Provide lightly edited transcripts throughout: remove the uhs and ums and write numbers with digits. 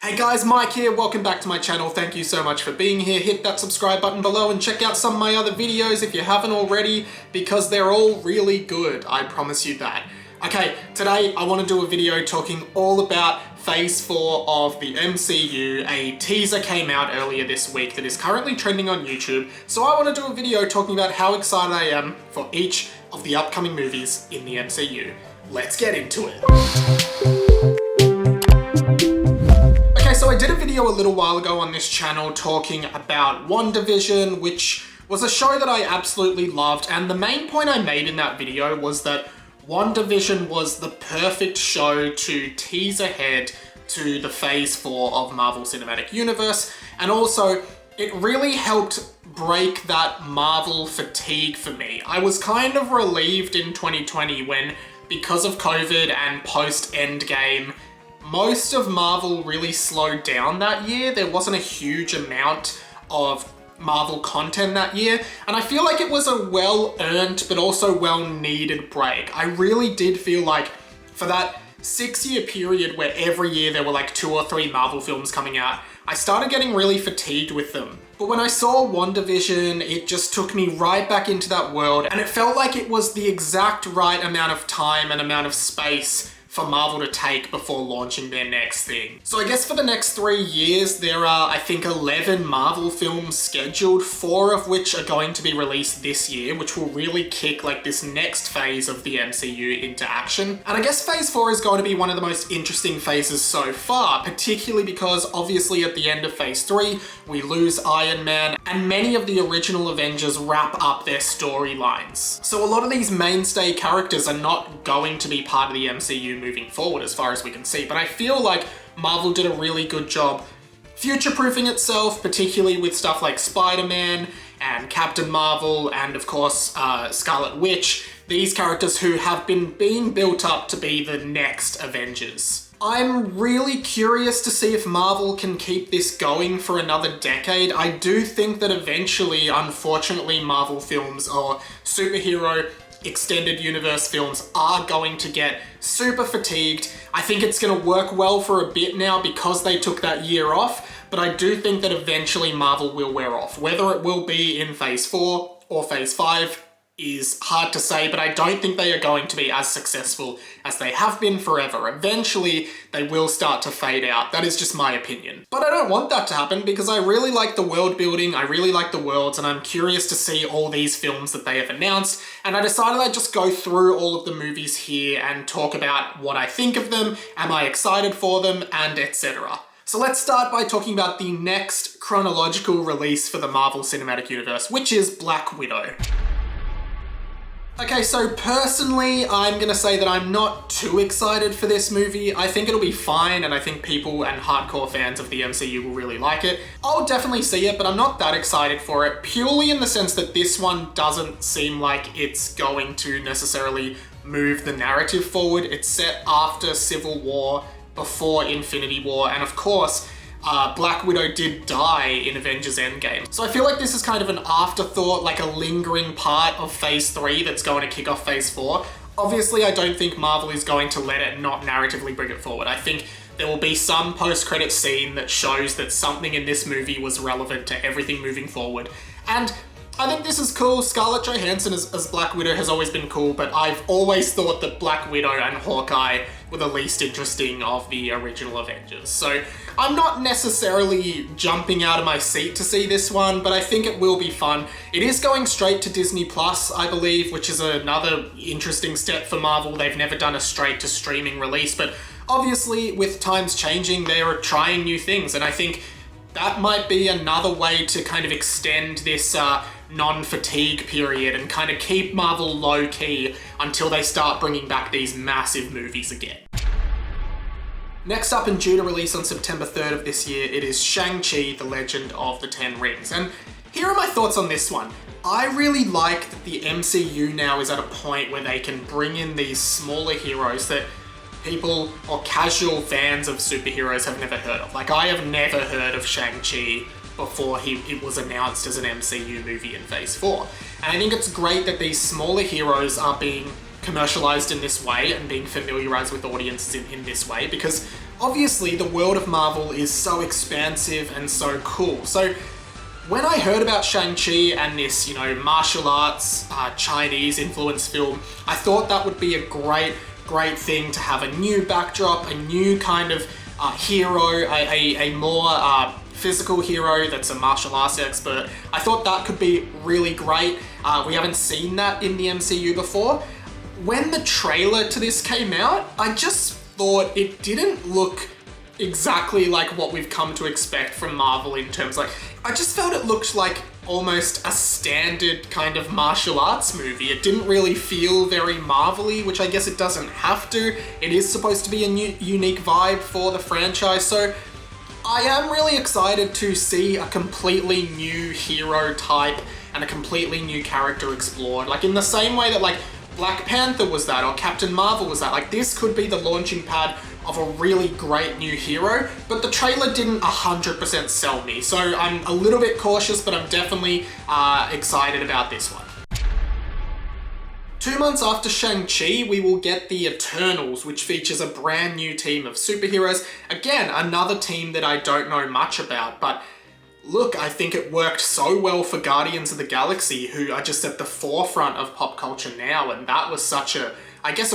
Hey guys, Mike here, welcome back to my channel. Thank you so much for being here. Hit that subscribe button below and check out some of my other videos if you haven't already, because they're all really good, I promise you that. Okay, today I want to do a video talking all about Phase 4 of the MCU. A teaser came out earlier this week that is currently trending on YouTube, so I want to do a video talking about how excited I am for each of the upcoming movies in the MCU. Let's get into it. So I did a video a little while ago on this channel talking about WandaVision, which was a show that I absolutely loved, and the main point I made in that video was that WandaVision was the perfect show to tease ahead to the Phase 4 of Marvel Cinematic Universe, and also it really helped break that Marvel fatigue for me. I was kind of relieved in 2020 when, because of COVID and post-Endgame, most of Marvel really slowed down that year. There wasn't a huge amount of Marvel content that year, and I feel like it was a well-earned but also well-needed break. I really did feel like for that 6-year period where every year there were like 2 or 3 Marvel films coming out, I started getting really fatigued with them. But when I saw WandaVision, it just took me right back into that world, and it felt like it was the exact right amount of time and amount of space for Marvel to take before launching their next thing. So I guess for the next 3 years, there are, I think, 11 Marvel films scheduled, 4 of which are going to be released this year, which will really kick like this next phase of the MCU into action. And I guess Phase 4 is going to be one of the most interesting phases so far, particularly because obviously at the end of Phase 3, we lose Iron Man, and many of the original Avengers wrap up their storylines. So a lot of these mainstay characters are not going to be part of the MCU moving forward as far as we can see, but I feel like Marvel did a really good job future-proofing itself, particularly with stuff like Spider-Man and Captain Marvel and of course Scarlet Witch, these characters who have been being built up to be the next Avengers. I'm really curious to see if Marvel can keep this going for another decade. I do think that eventually, unfortunately, Marvel films or superhero extended universe films are going to get super fatigued. I think it's going to work well for a bit now because they took that year off, but I do think that eventually Marvel will wear off. Whether it will be in Phase 4 or Phase 5 is hard to say, but I don't think they are going to be as successful as they have been forever. Eventually, they will start to fade out. That is just my opinion. But I don't want that to happen because I really like the world building, I really like the worlds, and I'm curious to see all these films that they have announced, and I decided I'd just go through all of the movies here and talk about what I think of them, am I excited for them, and etc. So let's start by talking about the next chronological release for the Marvel Cinematic Universe, which is Black Widow. Okay, so personally, I'm gonna say that I'm not too excited for this movie. I think it'll be fine, and I think people and hardcore fans of the MCU will really like it. I'll definitely see it, but I'm not that excited for it, purely in the sense that this one doesn't seem like it's going to necessarily move the narrative forward. It's set after Civil War, before Infinity War, and of course, Black Widow did die in Avengers Endgame. So I feel like this is kind of an afterthought, like a lingering part of Phase 3 that's going to kick off Phase 4. Obviously, I don't think Marvel is going to let it not narratively bring it forward. I think there will be some post-credit scene that shows that something in this movie was relevant to everything moving forward. And I think this is cool. Scarlett Johansson as Black Widow has always been cool, but I've always thought that Black Widow and Hawkeye were the least interesting of the original Avengers. So I'm not necessarily jumping out of my seat to see this one, but I think it will be fun. It is going straight to Disney Plus, I believe, which is another interesting step for Marvel. They've never done a straight to streaming release, but obviously with times changing, they are trying new things, and I think that might be another way to kind of extend this non-fatigue period and kind of keep Marvel low-key until they start bringing back these massive movies again. Next up, and due to release on September 3rd of this year, it is Shang-Chi, The Legend of the Ten Rings. And here are my thoughts on this one. I really like that the MCU now is at a point where they can bring in these smaller heroes that people or casual fans of superheroes have never heard of. Like, I have never heard of Shang-Chi before it was announced as an MCU movie in Phase 4. And I think it's great that these smaller heroes are being commercialized in this way and being familiarized with audiences in this way, because obviously the world of Marvel is so expansive and so cool. So when I heard about Shang-Chi and this, martial arts, Chinese influenced film, I thought that would be a great thing to have a new backdrop, a new kind of hero, a more physical hero that's a martial arts expert. I thought that could be really great. We haven't seen that in the MCU before. When the trailer to this came out, I just thought it didn't look exactly like what we've come to expect from Marvel in terms I just felt it looked like almost a standard kind of martial arts movie. It didn't really feel very Marvel-y, which I guess it doesn't have to. It is supposed to be a new, unique vibe for the franchise, so I am really excited to see a completely new hero type and a completely new character explored. In the same way that Black Panther was that, or Captain Marvel was that. This could be the launching pad of a really great new hero, but the trailer didn't 100% sell me, so I'm a little bit cautious, but I'm definitely excited about this one. 2 months after Shang-Chi, we will get the Eternals, which features a brand new team of superheroes. Again, another team that I don't know much about, but look, I think it worked so well for Guardians of the Galaxy, who are just at the forefront of pop culture now, and that was such a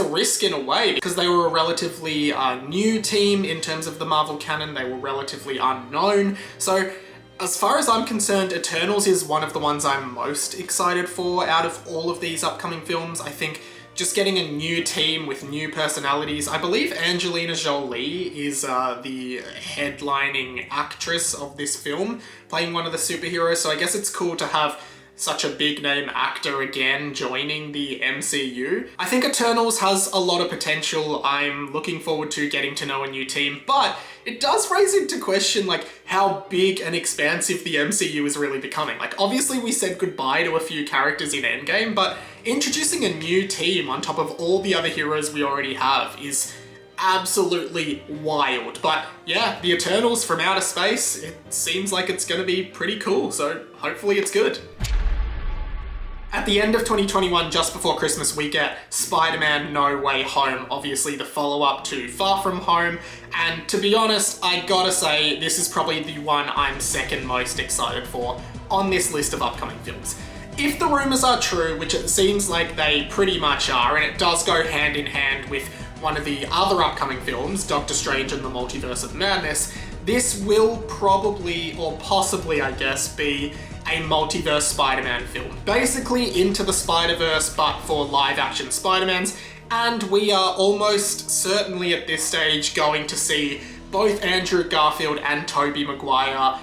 risk in a way, because they were a relatively new team in terms of the Marvel canon. They were relatively unknown. So as far as I'm concerned, Eternals is one of the ones I'm most excited for out of all of these upcoming films. I think just getting a new team with new personalities. I believe Angelina Jolie is the headlining actress of this film, playing one of the superheroes, so I guess it's cool to have such a big name actor again joining the MCU. I think Eternals has a lot of potential. I'm looking forward to getting to know a new team, but it does raise into question how big and expansive the MCU is really becoming. Obviously we said goodbye to a few characters in Endgame, but introducing a new team on top of all the other heroes we already have is absolutely wild. But yeah, the Eternals from outer space, it seems like it's gonna be pretty cool, so hopefully it's good. At the end of 2021, just before Christmas, we get Spider-Man No Way Home, obviously the follow-up to Far From Home, and to be honest, I gotta say, this is probably the one I'm second most excited for on this list of upcoming films. If the rumors are true, which it seems like they pretty much are, and it does go hand in hand with one of the other upcoming films, Doctor Strange and the Multiverse of Madness, this will probably, or possibly I guess, be a multiverse Spider-Man film. Basically Into the Spider-Verse, but for live-action Spider-Mans, and we are almost certainly at this stage going to see both Andrew Garfield and Tobey Maguire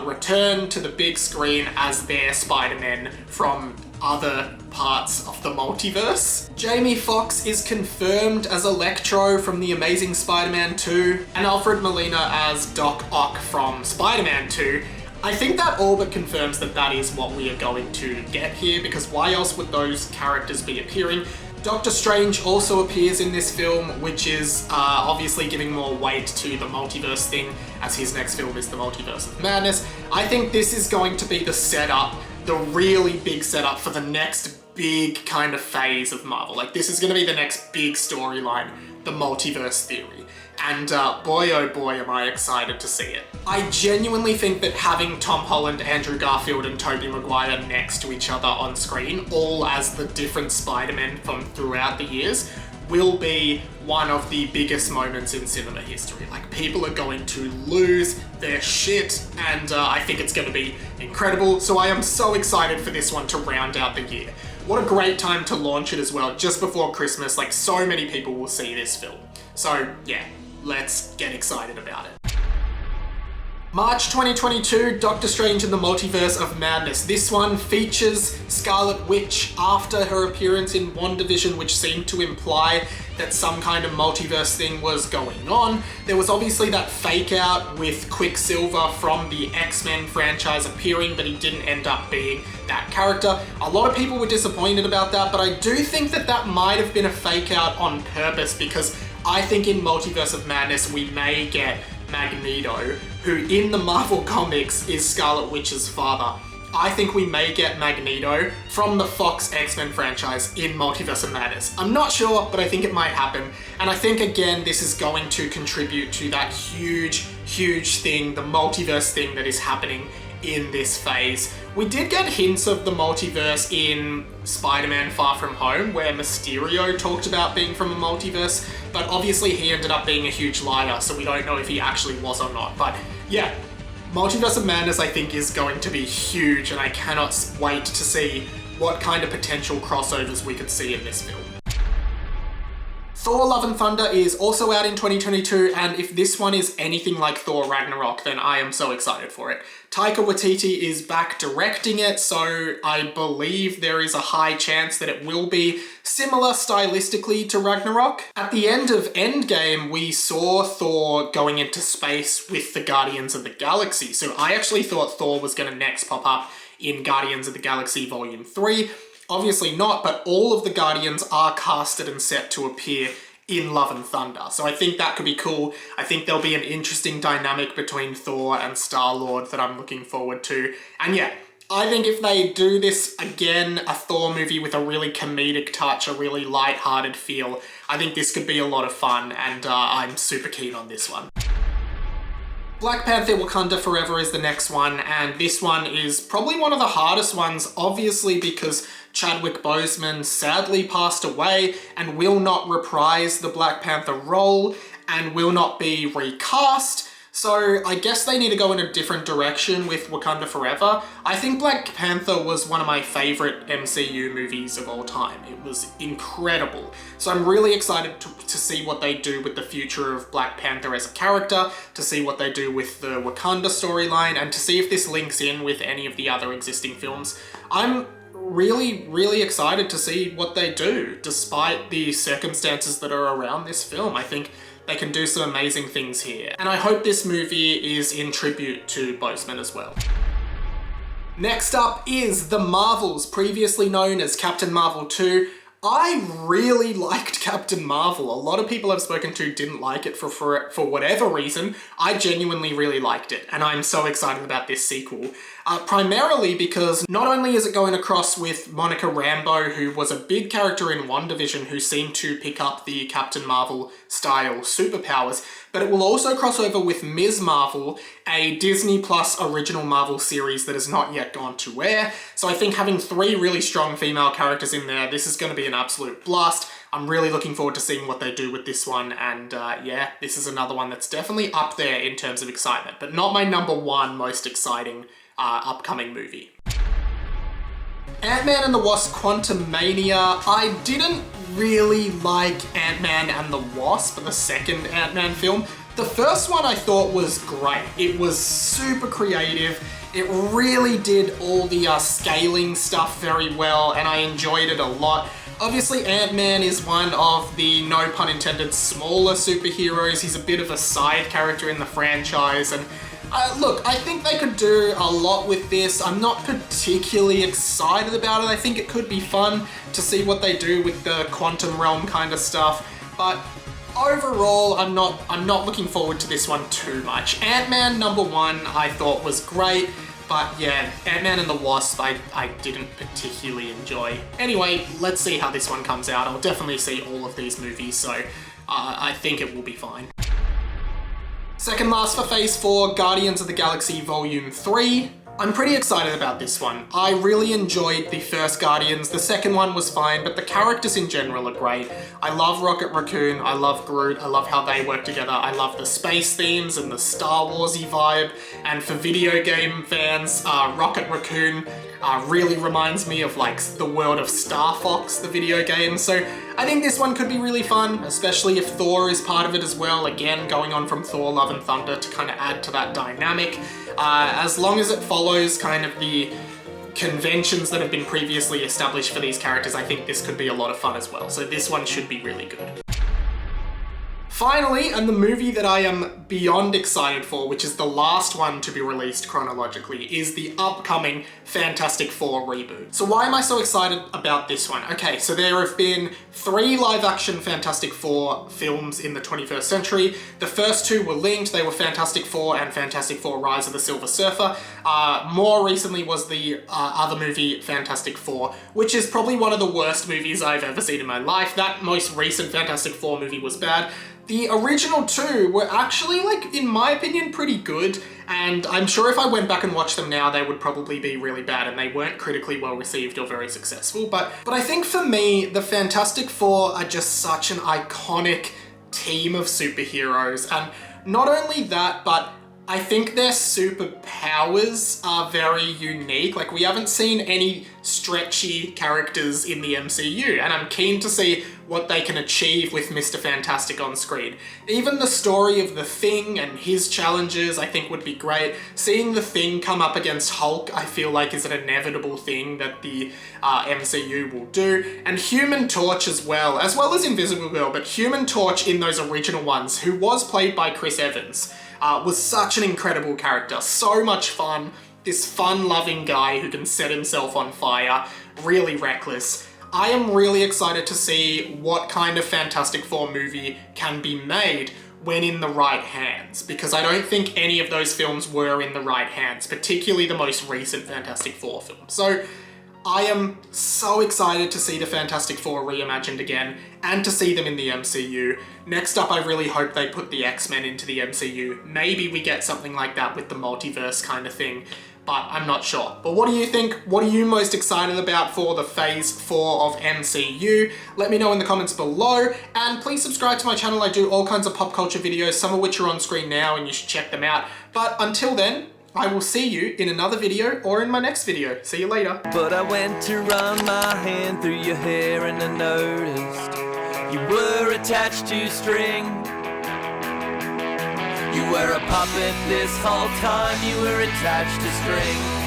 return to the big screen as their Spider-Men from other parts of the multiverse. Jamie Foxx is confirmed as Electro from The Amazing Spider-Man 2, and Alfred Molina as Doc Ock from Spider-Man 2. I think that all but confirms that that is what we are going to get here, because why else would those characters be appearing? Doctor Strange also appears in this film, which is obviously giving more weight to the multiverse thing, as his next film is The Multiverse of Madness. I think this is going to be the setup, the really big setup for the next big kind of phase of Marvel. This is going to be the next big storyline, the multiverse theory. And boy oh boy am I excited to see it. I genuinely think that having Tom Holland, Andrew Garfield and Tobey Maguire next to each other on screen, all as the different Spider-Men from throughout the years, will be one of the biggest moments in cinema history. People are going to lose their shit, and I think it's going to be incredible. So I am so excited for this one to round out the year. What a great time to launch it as well, just before Christmas. So many people will see this film. So yeah, let's get excited about it. March 2022, Doctor Strange in the Multiverse of Madness. This one features Scarlet Witch after her appearance in WandaVision, which seemed to imply that some kind of multiverse thing was going on. There was obviously that fake out with Quicksilver from the X-Men franchise appearing, but he didn't end up being that character. A lot of people were disappointed about that, but I do think that that might have been a fake out on purpose, because I think in Multiverse of Madness we may get Magneto, who in the Marvel comics is Scarlet Witch's father. I think we may get Magneto from the Fox X-Men franchise in Multiverse of Madness. I'm not sure, but I think it might happen. And I think, again, this is going to contribute to that huge thing, the multiverse thing that is happening in this phase. We did get hints of the multiverse in Spider-Man Far From Home, where Mysterio talked about being from a multiverse, but obviously he ended up being a huge liar, so we don't know if he actually was or not. But yeah, Multiverse of Madness I think is going to be huge, and I cannot wait to see what kind of potential crossovers we could see in this film. Thor Love and Thunder is also out in 2022, and if this one is anything like Thor Ragnarok, then I am so excited for it. Taika Waititi is back directing it, so I believe there is a high chance that it will be similar stylistically to Ragnarok. At the end of Endgame, we saw Thor going into space with the Guardians of the Galaxy, so I actually thought Thor was going to next pop up in Guardians of the Galaxy Volume 3. Obviously not, but all of the Guardians are casted and set to appear in Love and Thunder. So I think that could be cool. I think there'll be an interesting dynamic between Thor and Star-Lord that I'm looking forward to. And yeah, I think if they do this again, a Thor movie with a really comedic touch, a really light-hearted feel, I think this could be a lot of fun, and I'm super keen on this one. Black Panther Wakanda Forever is the next one, and this one is probably one of the hardest ones, obviously because Chadwick Boseman sadly passed away and will not reprise the Black Panther role and will not be recast. So I guess they need to go in a different direction with Wakanda Forever. I think Black Panther was one of my favorite MCU movies of all time. It was incredible. So I'm really excited to see what they do with the future of Black Panther as a character, to see what they do with the Wakanda storyline, and to see if this links in with any of the other existing films. I'm really excited to see what they do, despite the circumstances that are around this film. I think they can do some amazing things here. And I hope this movie is in tribute to Boseman as well. Next up is The Marvels, previously known as Captain Marvel 2. I really liked Captain Marvel. A lot of people I've spoken to didn't like it for whatever reason. I genuinely really liked it, and I'm so excited about this sequel. Primarily because not only is it going across with Monica Rambeau, who was a big character in WandaVision who seemed to pick up the Captain Marvel style superpowers, but it will also cross over with Ms. Marvel, a Disney Plus original Marvel series that has not yet gone to air. So I think having 3 really strong female characters in there, this is going to be an absolute blast. I'm really looking forward to seeing what they do with this one, and yeah, this is another one that's definitely up there in terms of excitement, but not my #1 most exciting upcoming movie. Ant-Man and the Wasp: Quantumania. I didn't really like Ant-Man and the Wasp, the second Ant-Man film. The first one I thought was great. It was super creative. It really did all the scaling stuff very well, and I enjoyed it a lot. Obviously, Ant-Man is one of the, no pun intended, smaller superheroes. He's a bit of a side character in the franchise, and look, I think they could do a lot with this. I'm not particularly excited about it. I think it could be fun to see what they do with the quantum realm kind of stuff, but overall, I'm not looking forward to this one too much. Ant-Man #1 I thought was great, but yeah, Ant-Man and the Wasp I didn't particularly enjoy. Anyway, let's see how this one comes out. I'll definitely see all of these movies, so I think it will be fine. Second last for Phase 4, Guardians of the Galaxy Volume 3. I'm pretty excited about this one. I really enjoyed the first Guardians. The second one was fine, but the characters in general are great. I love Rocket Raccoon, I love Groot, I love how they work together, I love the space themes and the Star Wars-y vibe, and for video game fans, Rocket Raccoon really reminds me of like the world of Star Fox, the video game, so I think this one could be really fun, especially if Thor is part of it as well, again going on from Thor Love and Thunder to kind of add to that dynamic. As long as it follows kind of the conventions that have been previously established for these characters, I think this could be a lot of fun as well, so this one should be really good. Finally, and the movie that I am beyond excited for, which is the last one to be released chronologically, is the upcoming Fantastic Four reboot. So why am I so excited about this one? Okay, so there have been 3 live-action Fantastic Four films in the 21st century. The first 2 were linked. They were Fantastic Four and Fantastic Four Rise of the Silver Surfer. More recently was the other movie, Fantastic Four, which is probably one of the worst movies I've ever seen in my life. That most recent Fantastic Four movie was bad. The original 2 were actually, like, in my opinion, pretty good, and I'm sure if I went back and watched them now, they would probably be really bad, and they weren't critically well received or very successful. But I think for me, the Fantastic Four are just such an iconic team of superheroes, and not only that, but I think their superpowers are very unique. Like, we haven't seen any stretchy characters in the MCU, and I'm keen to see what they can achieve with Mr. Fantastic on screen. Even the story of The Thing and his challenges, I think would be great. Seeing The Thing come up against Hulk, I feel like is an inevitable thing that the MCU will do. And Human Torch as well as Invisible Girl, but Human Torch in those original ones, who was played by Chris Evans, was such an incredible character, so much fun. This fun-loving guy who can set himself on fire, really reckless. I am really excited to see what kind of Fantastic Four movie can be made when in the right hands, because I don't think any of those films were in the right hands, particularly the most recent Fantastic Four film. So I am so excited to see the Fantastic Four reimagined again and to see them in the MCU. Next up, I really hope they put the X-Men into the MCU. Maybe we get something like that with the multiverse kind of thing, but I'm not sure. But what do you think? What are you most excited about for the Phase 4 of MCU? Let me know in the comments below, and please subscribe to my channel. I do all kinds of pop culture videos, some of which are on screen now, and you should check them out. But until then, I will see you in another video or in my next video. See you later. But I went to run my hand through your hair and I noticed you were attached to string. You were a puppet this whole time, you were attached to string.